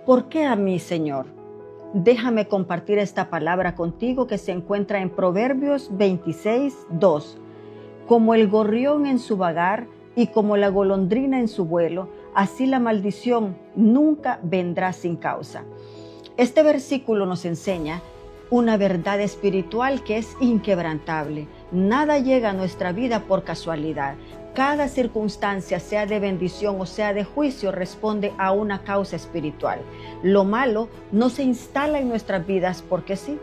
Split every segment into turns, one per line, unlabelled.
¿Por qué a mí, Señor? Déjame compartir esta palabra contigo que se encuentra en Proverbios 26:2. Como el gorrión en su vagar y como la golondrina en su vuelo, así la maldición nunca vendrá sin causa. Este versículo nos enseña una verdad espiritual que es inquebrantable. Nada llega a nuestra vida por casualidad. Cada circunstancia, sea de bendición o sea de juicio, responde a una causa espiritual. Lo malo no se instala en nuestras vidas porque sí.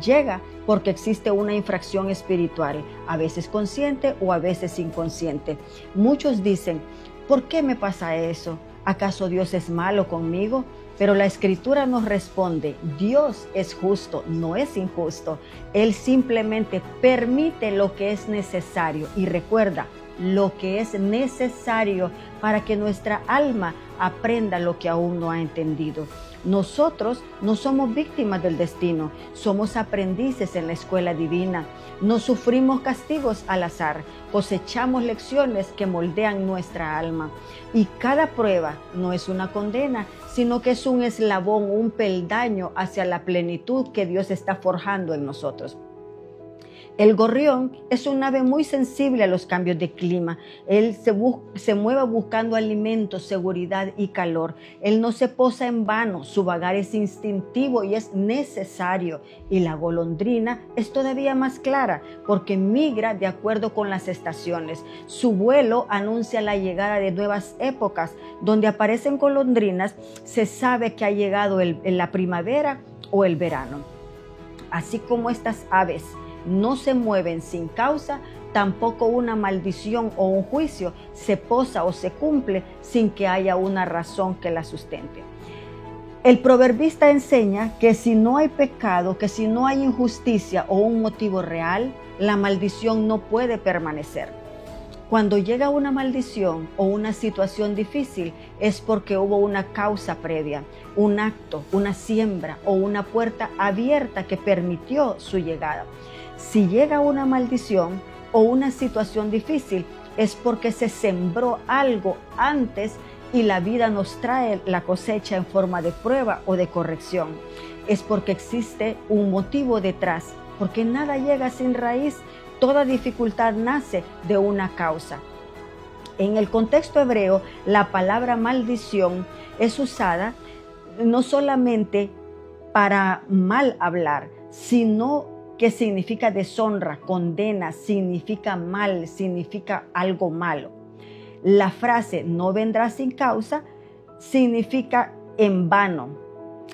Llega porque existe una infracción espiritual, a veces consciente o a veces inconsciente. Muchos dicen, ¿por qué me pasa eso? ¿Acaso Dios es malo conmigo? Pero la Escritura nos responde, Dios es justo, no es injusto. Él simplemente permite lo que es necesario. Y recuerda, lo que es necesario para que nuestra alma aprenda lo que aún no ha entendido. Nosotros no somos víctimas del destino, somos aprendices en la escuela divina. No sufrimos castigos al azar, cosechamos lecciones que moldean nuestra alma. Y cada prueba no es una condena, sino que es un eslabón, un peldaño hacia la plenitud que Dios está forjando en nosotros. El gorrión es un ave muy sensible a los cambios de clima. Él se mueve buscando alimentos, seguridad y calor. Él no se posa en vano, su vagar es instintivo y es necesario. Y la golondrina es todavía más clara porque migra de acuerdo con las estaciones. Su vuelo anuncia la llegada de nuevas épocas. Donde aparecen golondrinas, se sabe que ha llegado la primavera o el verano. Así como estas aves no se mueven sin causa, tampoco una maldición o un juicio se posa o se cumple sin que haya una razón que la sustente. El proverbista enseña que si no hay pecado, que si no hay injusticia o un motivo real, la maldición no puede permanecer. Cuando llega una maldición o una situación difícil es porque hubo una causa previa, un acto, una siembra o una puerta abierta que permitió su llegada. Si llega una maldición o una situación difícil es porque se sembró algo antes y la vida nos trae la cosecha en forma de prueba o de corrección. Es porque existe un motivo detrás, porque nada llega sin raíz. Toda dificultad nace de una causa. En el contexto hebreo, la palabra maldición es usada no solamente para mal hablar, sino que significa deshonra, condena, significa mal, significa algo malo. La frase no vendrá sin causa significa en vano,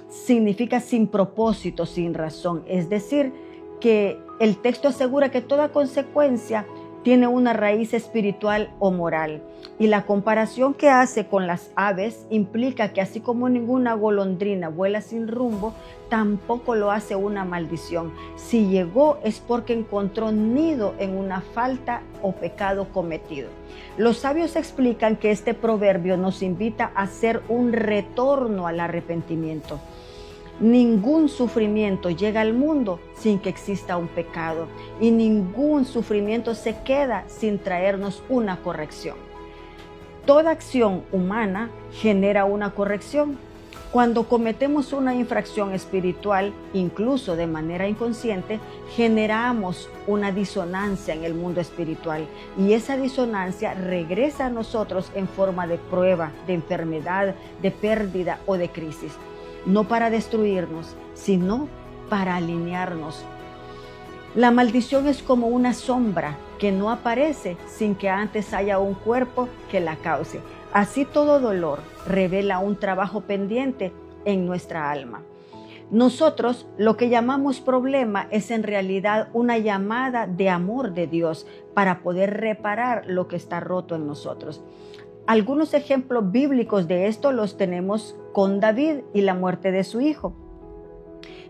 significa sin propósito, sin razón. Es decir, que el texto asegura que toda consecuencia tiene una raíz espiritual o moral. Y la comparación que hace con las aves implica que así como ninguna golondrina vuela sin rumbo, tampoco lo hace una maldición. Si llegó es porque encontró nido en una falta o pecado cometido. Los sabios explican que este proverbio nos invita a hacer un retorno al arrepentimiento. Ningún sufrimiento llega al mundo sin que exista un pecado y ningún sufrimiento se queda sin traernos una corrección. Toda acción humana genera una corrección. Cuando cometemos una infracción espiritual, incluso de manera inconsciente, generamos una disonancia en el mundo espiritual y esa disonancia regresa a nosotros en forma de prueba, de enfermedad, de pérdida o de crisis. No para destruirnos, sino para alinearnos. La maldición es como una sombra que no aparece sin que antes haya un cuerpo que la cause. Así todo dolor revela un trabajo pendiente en nuestra alma. Nosotros lo que llamamos problema es en realidad una llamada de amor de Dios para poder reparar lo que está roto en nosotros. Algunos ejemplos bíblicos de esto los tenemos con David y la muerte de su hijo.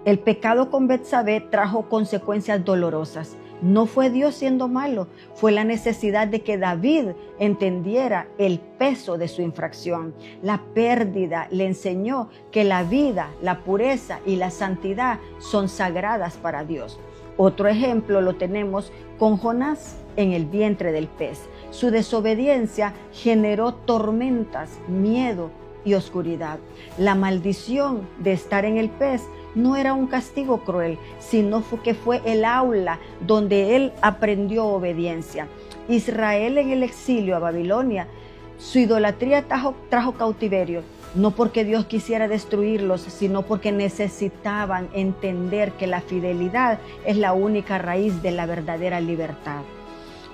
El pecado con Betsabé trajo consecuencias dolorosas. No fue Dios siendo malo, fue la necesidad de que David entendiera el peso de su infracción. La pérdida le enseñó que la vida, la pureza y la santidad son sagradas para Dios. Otro ejemplo lo tenemos con Jonás en el vientre del pez. Su desobediencia generó tormentas, miedo y oscuridad. La maldición de estar en el pez no era un castigo cruel, sino que fue el aula donde él aprendió obediencia. Israel en el exilio a Babilonia, su idolatría trajo cautiverio, no porque Dios quisiera destruirlos, sino porque necesitaban entender que la fidelidad es la única raíz de la verdadera libertad.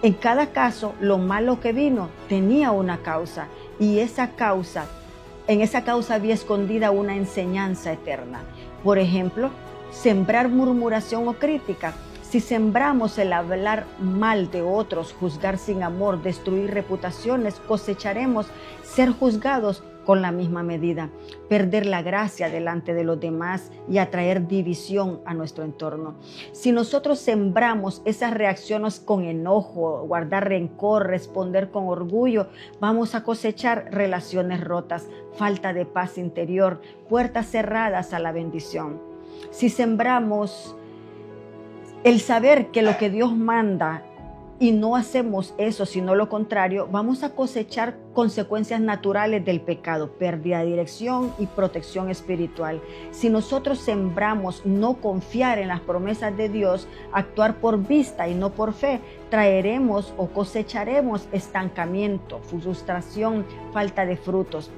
En cada caso, lo malo que vino tenía una causa, y en esa causa había escondida una enseñanza eterna. Por ejemplo, sembrar murmuración o crítica. Si sembramos el hablar mal de otros, juzgar sin amor, destruir reputaciones, cosecharemos ser juzgados con la misma medida, perder la gracia delante de los demás y atraer división a nuestro entorno. Si nosotros sembramos esas reacciones con enojo, guardar rencor, responder con orgullo, vamos a cosechar relaciones rotas, falta de paz interior, puertas cerradas a la bendición. Si sembramos el saber que lo que Dios manda y no hacemos eso, sino lo contrario, vamos a cosechar consecuencias naturales del pecado, pérdida de dirección y protección espiritual. Si nosotros sembramos no confiar en las promesas de Dios, actuar por vista y no por fe, traeremos o cosecharemos estancamiento, frustración, falta de frutos.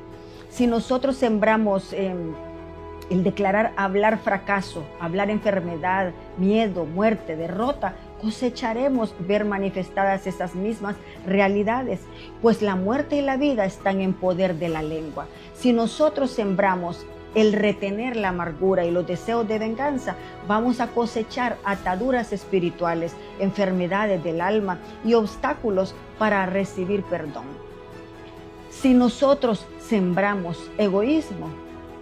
Si nosotros sembramos el declarar, hablar fracaso, hablar enfermedad, miedo, muerte, derrota, cosecharemos ver manifestadas esas mismas realidades, pues la muerte y la vida están en poder de la lengua. Si nosotros sembramos el retener la amargura y los deseos de venganza, vamos a cosechar ataduras espirituales, enfermedades del alma y obstáculos para recibir perdón. Si nosotros sembramos egoísmo,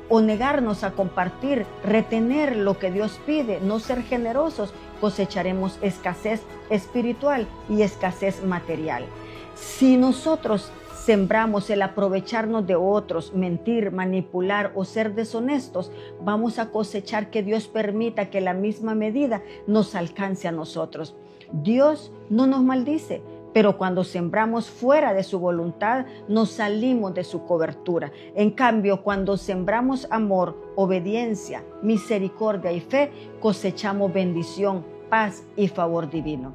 o negarnos a compartir, retener lo que Dios pide, no ser generosos, cosecharemos escasez espiritual y escasez material. Si nosotros sembramos el aprovecharnos de otros, mentir, manipular o ser deshonestos, vamos a cosechar que Dios permita que la misma medida nos alcance a nosotros. Dios no nos maldice, pero cuando sembramos fuera de su voluntad, nos salimos de su cobertura. En cambio, cuando sembramos amor, obediencia, misericordia y fe, cosechamos bendición, paz y favor divino.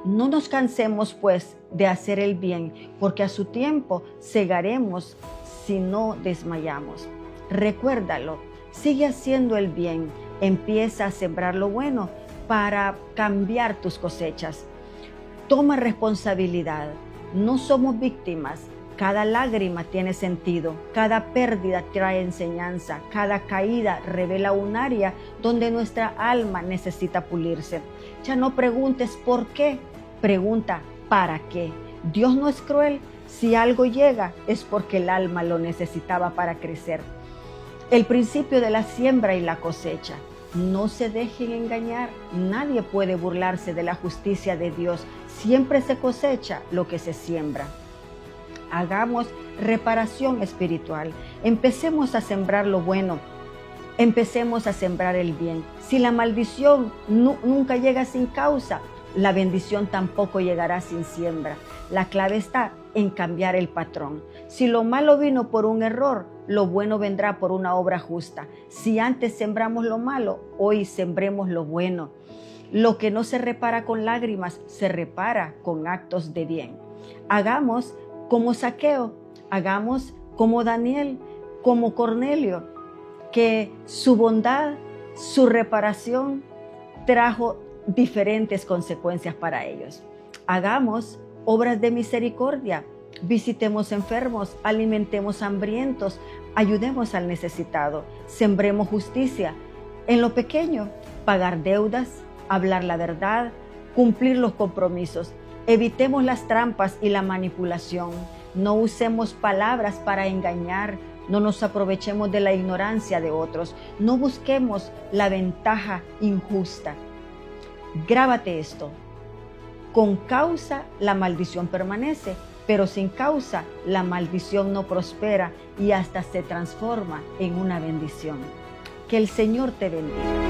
No nos cansemos, pues, de hacer el bien, porque a su tiempo segaremos si no desmayamos. Recuérdalo, sigue haciendo el bien, empieza a sembrar lo bueno para cambiar tus cosechas. Toma responsabilidad, no somos víctimas, cada lágrima tiene sentido, cada pérdida trae enseñanza, cada caída revela un área donde nuestra alma necesita pulirse. Ya no preguntes por qué, pregunta para qué. Dios no es cruel, si algo llega es porque el alma lo necesitaba para crecer. El principio de la siembra y la cosecha. No se dejen engañar, nadie puede burlarse de la justicia de Dios. Siempre se cosecha lo que se siembra. Hagamos reparación espiritual. Empecemos a sembrar lo bueno. Empecemos a sembrar el bien. Si la maldición nunca llega sin causa, la bendición tampoco llegará sin siembra. La clave está en cambiar el patrón. Si lo malo vino por un error, lo bueno vendrá por una obra justa. Si antes sembramos lo malo, hoy sembremos lo bueno. Lo que no se repara con lágrimas, se repara con actos de bien. Hagamos como Zaqueo, hagamos como Daniel, como Cornelio, que su bondad, su reparación trajo diferentes consecuencias para ellos. Hagamos obras de misericordia, visitemos enfermos, alimentemos hambrientos, ayudemos al necesitado, sembremos justicia. En lo pequeño, pagar deudas, hablar la verdad, cumplir los compromisos. Evitemos las trampas y la manipulación. No usemos palabras para engañar. No nos aprovechemos de la ignorancia de otros. No busquemos la ventaja injusta. Grábate esto. Con causa la maldición permanece, pero sin causa la maldición no prospera y hasta se transforma en una bendición. Que el Señor te bendiga.